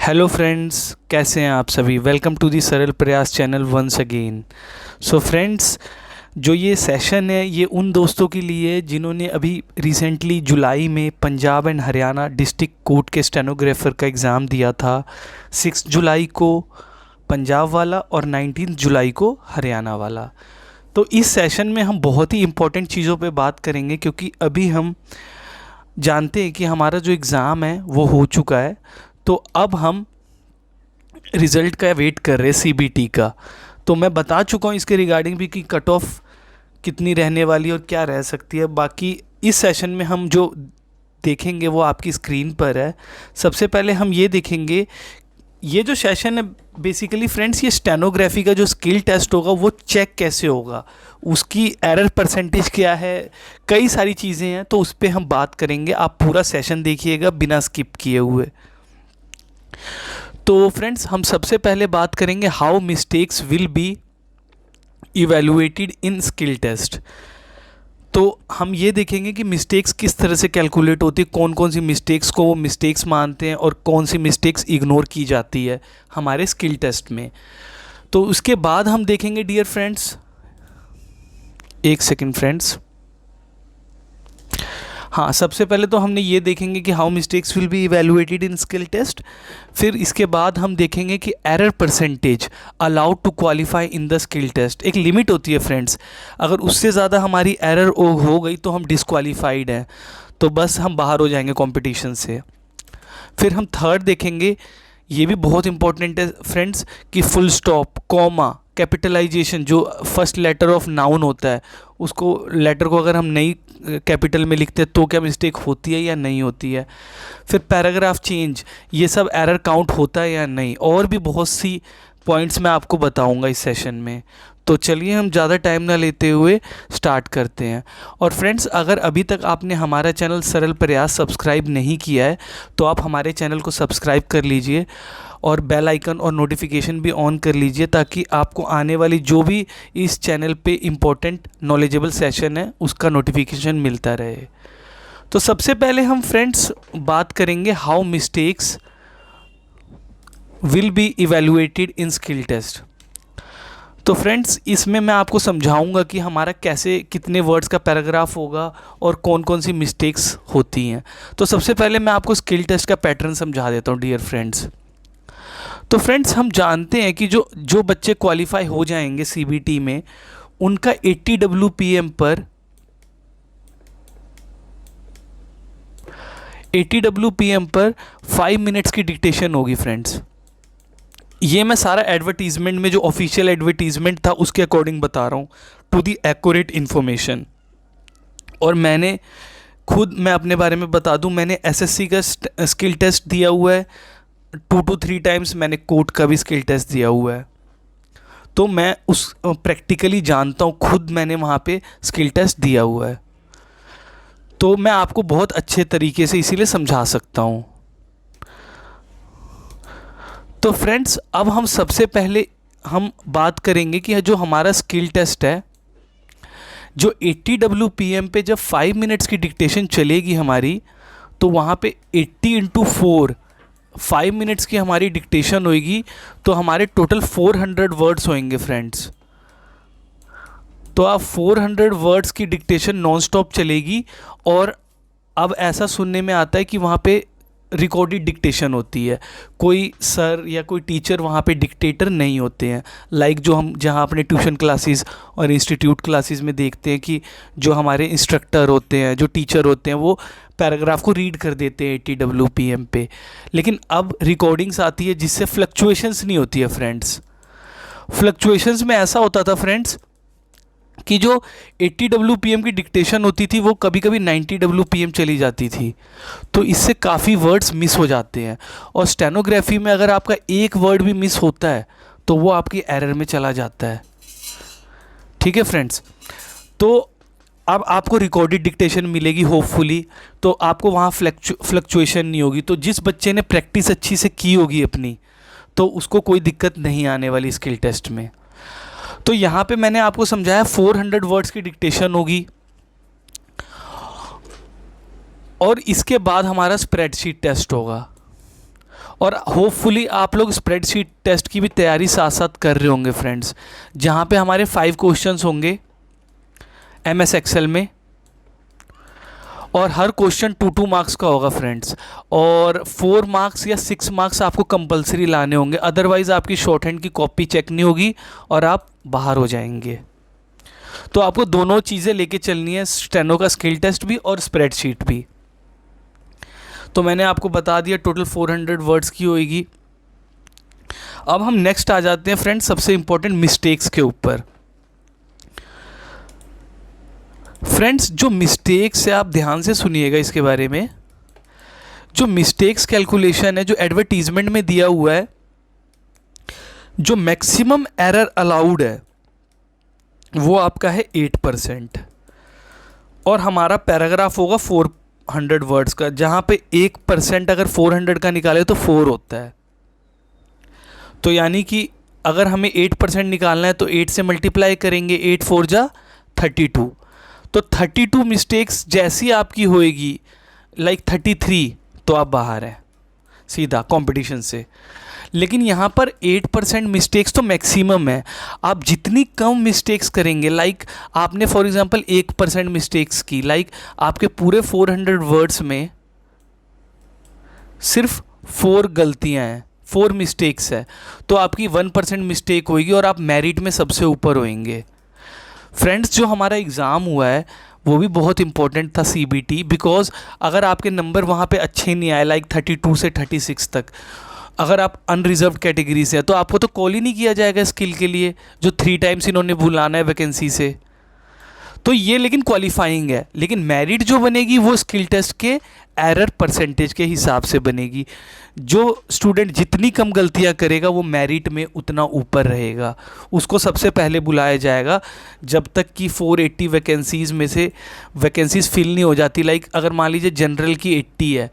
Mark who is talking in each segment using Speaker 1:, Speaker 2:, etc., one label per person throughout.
Speaker 1: Hello friends, कैसे हैं आप सभी। Welcome to the Saral Prayas channel once again. So friends, जो ये सेशन है ये उन दोस्तों के लिए जिन्होंने अभी रिसेंटली जुलाई में Punjab and Haryana district court के स्टेनोग्राफर का एग्ज़ाम दिया था। 6 जुलाई को पंजाब वाला और 19 जुलाई को हरियाणा वाला। तो इस सेशन में हम बहुत ही इम्पोर्टेंट चीज़ों पे बात करेंगे, क्योंकि अभी हम जानते हैं कि हमारा जो एग्ज़ाम है वो हो चुका है। तो अब हम रिज़ल्ट का वेट कर रहे हैं, सीबीटी का। तो मैं बता चुका हूँ इसके रिगार्डिंग भी कि कट ऑफ कितनी रहने वाली है और क्या रह सकती है। बाकी इस सेशन में हम जो देखेंगे वो आपकी स्क्रीन पर है। सबसे पहले हम ये देखेंगे, ये जो सेशन है बेसिकली फ्रेंड्स, ये स्टेनोग्राफी का जो स्किल टेस्ट होगा वो चेक कैसे होगा, उसकी एरर परसेंटेज क्या है, कई सारी चीज़ें हैं, तो उस पर हम बात करेंगे। आप पूरा सेशन देखिएगा बिना स्किप किए हुए। तो फ्रेंड्स, हम सबसे पहले बात करेंगे how mistakes will be evaluated in skill test. तो हम ये देखेंगे कि मिस्टेक्स किस तरह से कैलकुलेट होती है, कौन कौन सी मिस्टेक्स को वो मिस्टेक्स मानते हैं और कौन सी मिस्टेक्स इग्नोर की जाती है हमारे स्किल टेस्ट में। तो उसके बाद हम देखेंगे डियर फ्रेंड्स, एक सेकंड फ्रेंड्स, हाँ, सबसे पहले तो हमने ये देखेंगे कि how mistakes will be evaluated in skill test. फिर इसके बाद हम देखेंगे कि error percentage allowed to qualify in the skill test. एक लिमिट होती है फ्रेंड्स, अगर उससे ज़्यादा हमारी एरर हो गई तो हम डिस्क्वालीफाइड हैं, तो बस हम बाहर हो जाएंगे कंपटीशन से। फिर हम थर्ड देखेंगे, ये भी बहुत इंपॉर्टेंट है फ्रेंड्स, कि फुल स्टॉप, कॉमा, कैपिटलाइजेशन, जो फर्स्ट लेटर ऑफ नाउन होता है उसको, लेटर को अगर हम नहीं कैपिटल में लिखते हैं तो क्या मिस्टेक होती है या नहीं होती है। फिर पैराग्राफ चेंज, ये सब एरर काउंट होता है या नहीं, और भी बहुत सी पॉइंट्स मैं आपको बताऊंगा इस सेशन में। तो चलिए हम ज़्यादा टाइम ना लेते हुए स्टार्ट करते हैं। और फ्रेंड्स, अगर अभी तक आपने हमारा चैनल सरल प्रयास सब्सक्राइब नहीं किया है तो आप हमारे चैनल को सब्सक्राइब कर लीजिए और बेल आइकन और नोटिफिकेशन भी ऑन कर लीजिए, ताकि आपको आने वाली जो भी इस चैनल पे इम्पोर्टेंट नॉलेजेबल सेशन है उसका नोटिफिकेशन मिलता रहे। तो सबसे पहले हम फ्रेंड्स बात करेंगे how mistakes will be evaluated in skill test. तो फ्रेंड्स, इसमें मैं आपको समझाऊंगा कि हमारा कैसे, कितने वर्ड्स का पैराग्राफ होगा और कौन कौन सी मिस्टेक्स होती हैं। तो सबसे पहले मैं आपको स्किल टेस्ट का पैटर्न समझा देता हूँ डियर फ्रेंड्स। तो फ्रेंड्स, हम जानते हैं कि जो जो बच्चे क्वालिफाई हो जाएंगे सीबीटी में, उनका 80 WPM पर 5 मिनट्स की डिक्टेशन होगी फ्रेंड्स। ये मैं सारा एडवर्टीजमेंट में, जो ऑफिशियल एडवर्टीजमेंट था उसके अकॉर्डिंग बता रहा हूँ, टू दी एक्यूरेट इन्फॉर्मेशन। और मैंने खुद, मैं अपने बारे में बता दूं, मैंने एसएससी का स्किल टेस्ट दिया हुआ है 2 to 3 टाइम्स, मैंने कोर्ट का भी स्किल टेस्ट दिया हुआ है। तो मैं उस प्रैक्टिकली जानता हूँ, खुद मैंने वहाँ पे स्किल टेस्ट दिया हुआ है, तो मैं आपको बहुत अच्छे तरीके से इसीलिए समझा सकता हूँ। तो फ्रेंड्स, अब हम सबसे पहले हम बात करेंगे कि जो हमारा स्किल टेस्ट है, जो 80 WPM पे जब 5 मिनट्स की डिक्टेशन चलेगी हमारी, तो वहाँ पे 80 × 4 5 मिनट्स की हमारी डिक्टेशन होगी, तो हमारे टोटल 400 वर्ड्स होंगे फ्रेंड्स। तो आप 400 वर्ड्स की डिक्टेशन नॉन स्टॉप चलेगी। और अब ऐसा सुनने में आता है कि वहाँ पे रिकॉर्डेड डिक्टेशन होती है, कोई सर या कोई टीचर वहाँ पे डिक्टेटर नहीं होते हैं, लाइक जो हम जहाँ अपने ट्यूशन क्लासेस और इंस्टीट्यूट क्लासेस में देखते हैं कि जो हमारे इंस्ट्रक्टर होते हैं, जो टीचर होते हैं, वो पैराग्राफ को रीड कर देते हैं 80 WPM पे। लेकिन अब रिकॉर्डिंग्स आती है जिससे फ्लक्चुएशंस नहीं होती है फ्रेंड्स। फ्लक्चुएशंस में ऐसा होता था फ्रेंड्स कि जो 80 WPM की डिक्टेशन होती थी वो कभी कभी 90 WPM चली जाती थी, तो इससे काफ़ी वर्ड्स मिस हो जाते हैं। और स्टेनोग्राफी में अगर आपका एक वर्ड भी मिस होता है तो वो आपकी एरर में चला जाता है। ठीक है फ्रेंड्स, तो अब आपको रिकॉर्डेड डिक्टेशन मिलेगी होपफुली, तो आपको वहाँ फ्लक्चुएशन नहीं होगी। तो जिस बच्चे ने प्रैक्टिस अच्छी से की होगी अपनी, तो उसको कोई दिक्कत नहीं आने वाली स्किल टेस्ट में। तो यहाँ पे मैंने आपको समझाया 400 वर्ड्स की डिक्टेशन होगी, और इसके बाद हमारा स्प्रेडशीट टेस्ट होगा। और होपफुली आप लोग स्प्रेडशीट टेस्ट की भी तैयारी साथ साथ कर रहे होंगे फ्रेंड्स, जहाँ पे हमारे 5 क्वेश्चंस होंगे MS एक्सेल में, और हर क्वेश्चन 2 मार्क्स का होगा फ्रेंड्स, और 4 मार्क्स या 6 मार्क्स आपको कंपलसरी लाने होंगे, अदरवाइज़ आपकी शॉर्ट हैंड की कॉपी चेक नहीं होगी और आप बाहर हो जाएंगे। तो आपको दोनों चीज़ें लेके चलनी है, स्टेनो का स्किल टेस्ट भी और स्प्रेडशीट भी। तो मैंने आपको बता दिया टोटल 400 वर्ड्स की होएगी। अब हम नेक्स्ट आ जाते हैं फ्रेंड्स सबसे इंपॉर्टेंट मिस्टेक्स के ऊपर। फ्रेंड्स जो मिस्टेक्स है आप ध्यान से सुनिएगा इसके बारे में। जो मिस्टेक्स कैलकुलेशन है जो एडवर्टीजमेंट में दिया हुआ है, जो मैक्सिमम एरर अलाउड है वो आपका है 8%, और हमारा पैराग्राफ होगा 400 वर्ड्स का, जहाँ पे 1% अगर 400 का निकाले तो 4 होता है। तो यानी कि अगर हमें 8% निकालना है तो 8 से मल्टीप्लाई करेंगे, 8 4 जा 32। तो 32 मिस्टेक्स जैसी आपकी होएगी लाइक 33, तो आप बाहर हैं सीधा कंपटीशन से। लेकिन यहाँ पर 8% मिस्टेक्स तो मैक्सिमम है। आप जितनी कम मिस्टेक्स करेंगे, लाइक आपने फॉर एग्जांपल 1% मिस्टेक्स की, लाइक आपके पूरे 400 वर्ड्स में सिर्फ 4 गलतियाँ हैं, 4 मिस्टेक्स है, तो आपकी 1% मिस्टेक होगी और आप मेरिट में सबसे ऊपर होंगे। फ्रेंड्स जो हमारा एग्ज़ाम हुआ है वो भी बहुत इंपॉर्टेंट था CBT, बिकॉज अगर आपके नंबर वहाँ पे अच्छे नहीं आए लाइक 32 से 36 तक, अगर आप अनरिजर्व कैटेगरी से हैं तो आपको तो कॉल ही नहीं किया जाएगा स्किल के लिए, जो 3 टाइम्स इन्होंने बुलाना है वैकेंसी से। तो ये लेकिन क्वालिफाइंग है, लेकिन मेरिट जो बनेगी वो स्किल टेस्ट के एरर परसेंटेज के हिसाब से बनेगी। जो स्टूडेंट जितनी कम गलतियां करेगा वो मेरिट में उतना ऊपर रहेगा, उसको सबसे पहले बुलाया जाएगा जब तक कि 480 वैकेंसीज़ में से वैकेंसीज़ फिल नहीं हो जाती। लाइक अगर मान लीजिए जनरल की 80 है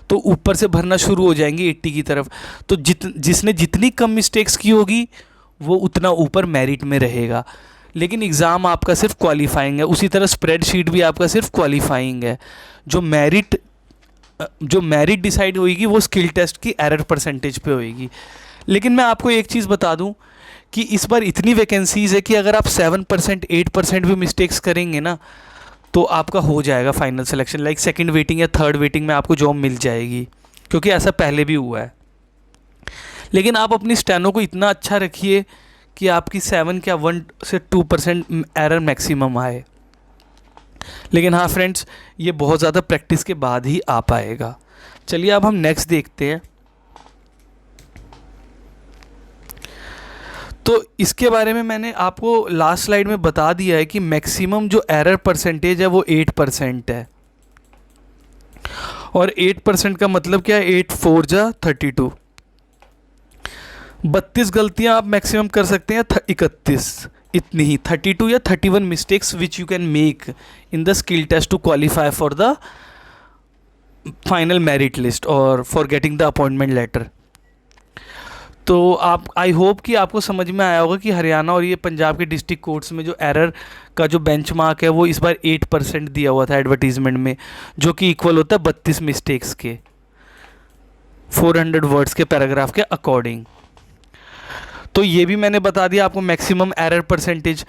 Speaker 1: तो ऊपर से भरना शुरू हो जाएंगे 80 की तरफ, तो जिसने जितनी कम मिस्टेक्स की होगी वो उतना ऊपर मेरिट में रहेगा। लेकिन एग्ज़ाम आपका सिर्फ क्वालिफाइंग है, उसी तरह स्प्रेडशीट भी आपका सिर्फ क्वालिफाइंग है। जो मेरिट डिसाइड होएगी वो स्किल टेस्ट की एरर परसेंटेज पे होएगी। लेकिन मैं आपको एक चीज़ बता दूं कि इस बार इतनी वैकेंसीज़ है कि अगर आप 7% 8% भी मिस्टेक्स करेंगे ना तो आपका हो जाएगा final selection, like second waiting या थर्ड वेटिंग में आपको जॉब मिल जाएगी, क्योंकि ऐसा पहले भी हुआ है। लेकिन आप अपनी स्टेनो को इतना अच्छा रखिए कि आपकी 7 क्या 1 से 2% एरर मैक्सिमम आए। लेकिन हाँ फ्रेंड्स, ये बहुत ज़्यादा प्रैक्टिस के बाद ही आ पाएगा। चलिए अब हम नेक्स्ट देखते हैं। तो इसके बारे में मैंने आपको लास्ट स्लाइड में बता दिया है कि मैक्सिमम जो एरर परसेंटेज है वो 8% है, और 8% का मतलब क्या है, 8 4 जा 32, 32 गलतियां आप मैक्सिमम कर सकते हैं, 31 इतनी ही, 32 या 31 mistakes which you can make in the skill test to qualify for the final merit list और for getting the appointment letter. तो आप आई होप कि आपको समझ में आया होगा कि हरियाणा और ये पंजाब के डिस्ट्रिक्ट कोर्ट्स में जो एरर का जो बेंचमार्क है वो इस बार 8% दिया हुआ था एडवर्टीजमेंट में, जो कि इक्वल होता है 32 मिस्टेक्स के 400 वर्ड्स के पैराग्राफ के अकॉर्डिंग। तो ये भी मैंने बता दिया आपको मैक्सिमम एरर परसेंटेज।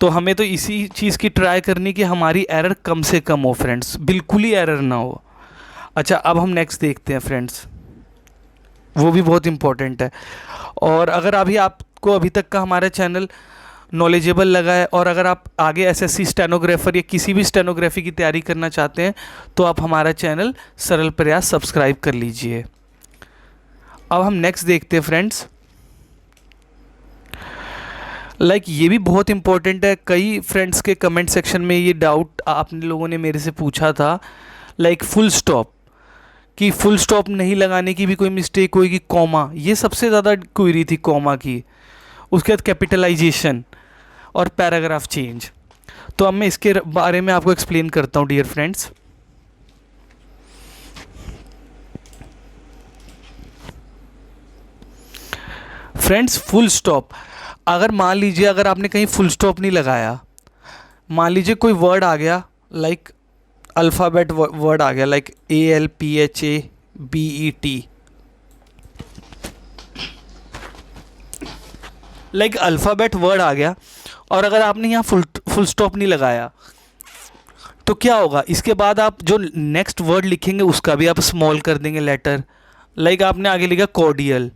Speaker 1: तो हमें तो इसी चीज़ की ट्राई करनी कि हमारी एरर कम से कम हो फ्रेंड्स, बिल्कुल ही एरर ना हो। अच्छा अब हम नेक्स्ट देखते हैं फ्रेंड्स, वो भी बहुत इंपॉर्टेंट है। और अगर आपको अभी तक का हमारा चैनल नॉलेजेबल लगा है और अगर आप आगे SSC स्टेनोग्राफर या किसी भी स्टेनोग्राफी की तैयारी करना चाहते हैं तो आप हमारा चैनल सरल प्रयास सब्सक्राइब कर लीजिए। अब हम नेक्स्ट देखते हैं फ्रेंड्स। ये भी बहुत इंपॉर्टेंट है, कई फ्रेंड्स के कमेंट सेक्शन में ये डाउट आपने लोगों ने मेरे से पूछा था, फुल स्टॉप, कि फुल स्टॉप नहीं लगाने की भी कोई मिस्टेक होगी, कॉमा, ये सबसे ज़्यादा क्वेरी थी कॉमा की। उसके बाद कैपिटलाइजेशन और पैराग्राफ चेंज। तो अब मैं इसके बारे में आपको एक्सप्लेन करता हूँ dear friends. Friends full stop, अगर मान लीजिए अगर आपने कहीं फुल स्टॉप नहीं लगाया, मान लीजिए कोई वर्ड आ गया अल्फ़ाबेट वर्ड आ गया ALPHABET, लाइक अल्फ़ाबेट वर्ड आ गया और अगर आपने यहाँ फुल स्टॉप नहीं लगाया तो क्या होगा, इसके बाद आप जो नेक्स्ट वर्ड लिखेंगे उसका भी आप स्मॉल कर देंगे लेटर। लाइक आपने आगे लिखा कॉर्डियल,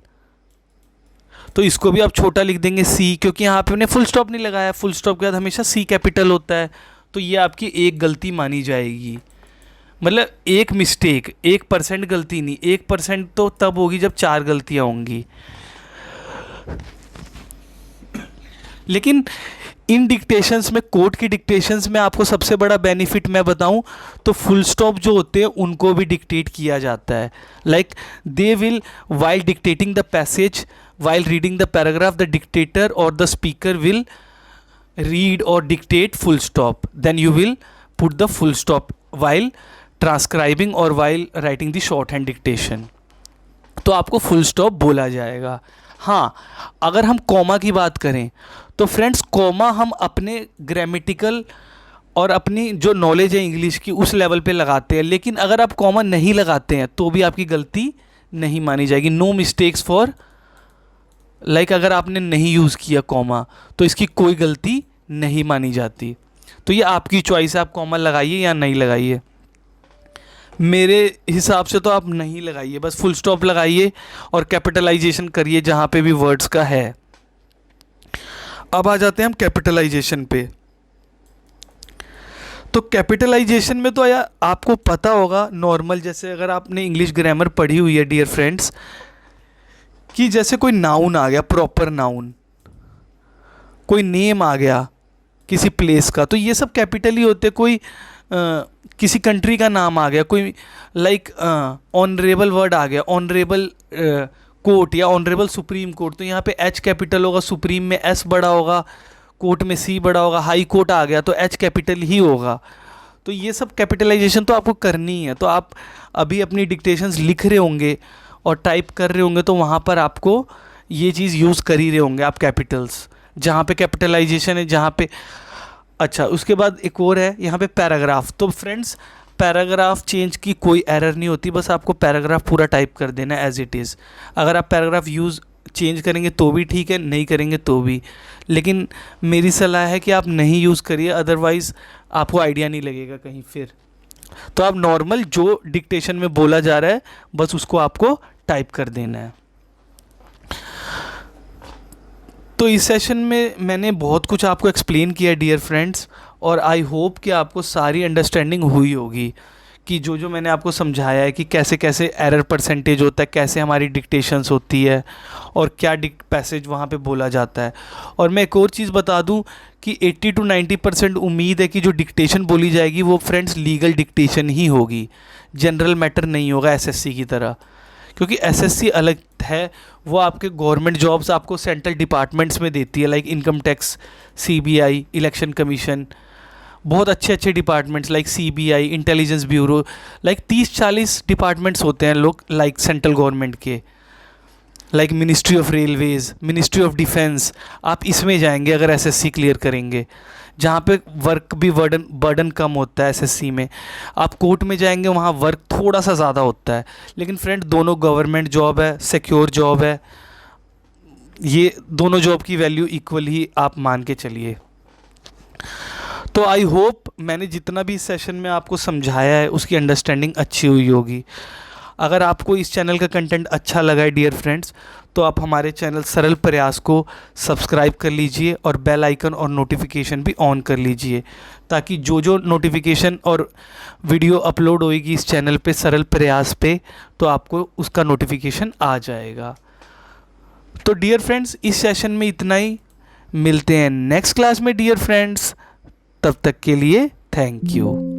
Speaker 1: तो इसको भी आप छोटा लिख देंगे सी, क्योंकि यहाँ पे हमने फुल स्टॉप नहीं लगाया। फुल स्टॉप के बाद हमेशा सी कैपिटल होता है, तो ये आपकी एक गलती मानी जाएगी। मतलब एक मिस्टेक, 1% गलती नहीं, 1% तो तब होगी जब 4 गलतियाँ होंगी। लेकिन इन डिक्टेशंस में, कोड की डिक्टेशंस में आपको सबसे बड़ा बेनिफिट मैं बताऊं तो फुल स्टॉप जो होते हैं उनको भी डिक्टेट किया जाता है। Like they will while dictating the passage, while reading the paragraph, the dictator or the speaker will read or dictate full stop, then you will put the full stop while transcribing or while writing the shorthand dictation, तो आपको full stop बोला जाएगा। हाँ, अगर हम comma की बात करें तो फ्रेंड्स कॉमा हम अपने ग्रामेटिकल और अपनी जो नॉलेज है इंग्लिश की उस लेवल पे लगाते हैं, लेकिन अगर आप कॉमा नहीं लगाते हैं तो भी आपकी गलती नहीं मानी जाएगी। नो मिस्टेक्स फॉर, लाइक अगर आपने नहीं यूज़ किया कॉमा तो इसकी कोई गलती नहीं मानी जाती। तो ये आपकी चॉइस है, आप कॉमा लगाइए या नहीं लगाइए। मेरे हिसाब से तो आप नहीं लगाइए, बस फुल स्टॉप लगाइए और कैपिटलाइजेशन करिए जहाँ पे भी वर्ड्स का है। अब आ जाते हैं हम कैपिटलाइजेशन पे। तो कैपिटलाइजेशन में तो या आपको पता होगा नॉर्मल, जैसे अगर आपने इंग्लिश ग्रामर पढ़ी हुई है डियर फ्रेंड्स, कि जैसे कोई नाउन आ गया, प्रॉपर नाउन, कोई नेम आ गया किसी प्लेस का, तो ये सब कैपिटल ही होते। कोई किसी कंट्री का नाम आ गया, कोई लाइक ऑनरेबल वर्ड आ गया, ऑनरेबल कोर्ट या ऑनरेबल सुप्रीम कोर्ट, तो यहाँ पे एच कैपिटल होगा, सुप्रीम में एस बड़ा होगा, कोर्ट में सी बड़ा होगा। हाई कोर्ट आ गया तो एच कैपिटल ही होगा। तो ये सब कैपिटलाइजेशन तो आपको करनी है। तो आप अभी अपनी डिक्टेशंस लिख रहे होंगे और टाइप कर रहे होंगे तो वहाँ पर आपको ये चीज़ यूज़ कर ही रहे होंगे आप, कैपिटल्स जहाँ पे कैपिटलाइजेशन है, जहाँ पे। अच्छा, उसके बाद एक और है यहाँ पे पैराग्राफ। तो फ्रेंड्स पैराग्राफ चेंज की कोई एरर नहीं होती, बस आपको पैराग्राफ पूरा टाइप कर देना है एज इट इज़। अगर आप पैराग्राफ चेंज करेंगे तो भी ठीक है, नहीं करेंगे तो भी, लेकिन मेरी सलाह है कि आप नहीं यूज़ करिए, अदरवाइज़ आपको आइडिया नहीं लगेगा कहीं फिर। तो आप नॉर्मल जो डिक्टेशन में बोला जा रहा है बस उसको आपको टाइप कर देना है। तो इस सेशन में मैंने बहुत कुछ आपको एक्सप्लेन किया डियर फ्रेंड्स, और आई होप कि आपको सारी अंडरस्टैंडिंग हुई होगी कि जो जो मैंने आपको समझाया है कि कैसे कैसे एरर परसेंटेज होता है, कैसे हमारी डिक्टेशंस होती है और क्या पैसेज वहाँ पे बोला जाता है। और मैं एक और चीज़ बता दूँ कि 80 to 90% उम्मीद है कि जो डिक्टेशन बोली जाएगी वो फ्रेंड्स लीगल डिक्टेशन ही होगी, जनरल मैटर नहीं होगा एसएससी की तरह, क्योंकि एसएससी अलग है, वो आपके गवर्नमेंट जॉब्स आपको सेंट्रल डिपार्टमेंट्स में देती है, like income tax, CBI, election commission, बहुत अच्छे अच्छे departments like CBI, intelligence bureau, like 30-40 departments होते हैं लोग लाइक सेंट्रल गवर्नमेंट के, like ministry of Railways, ministry of defence. आप इसमें जाएंगे अगर एसएससी क्लियर करेंगे, जहाँ पे वर्क भी बर्डन कम होता है एसएससी में। आप कोर्ट में जाएंगे वहाँ वर्क थोड़ा सा ज़्यादा होता है, लेकिन फ्रेंड दोनों गवर्नमेंट जॉब है, सिक्योर जॉब है, ये दोनों जॉब की वैल्यू इक्वल ही आप मान के चलिए। तो आई होप मैंने जितना भी इस सेशन में आपको समझाया है उसकी अंडरस्टैंडिंग अच्छी हुई होगी। अगर आपको इस चैनल का कंटेंट अच्छा लगा है डियर फ्रेंड्स, तो आप हमारे चैनल सरल प्रयास को सब्सक्राइब कर लीजिए और बेल आइकन और नोटिफिकेशन भी ऑन कर लीजिए, ताकि जो जो नोटिफिकेशन और वीडियो अपलोड होएगी इस चैनल पे सरल प्रयास पे, तो आपको उसका नोटिफिकेशन आ जाएगा। तो डियर फ्रेंड्स इस सेशन में इतना ही, मिलते हैं नेक्स्ट क्लास में डियर फ्रेंड्स, तब तक के लिए थैंक यू।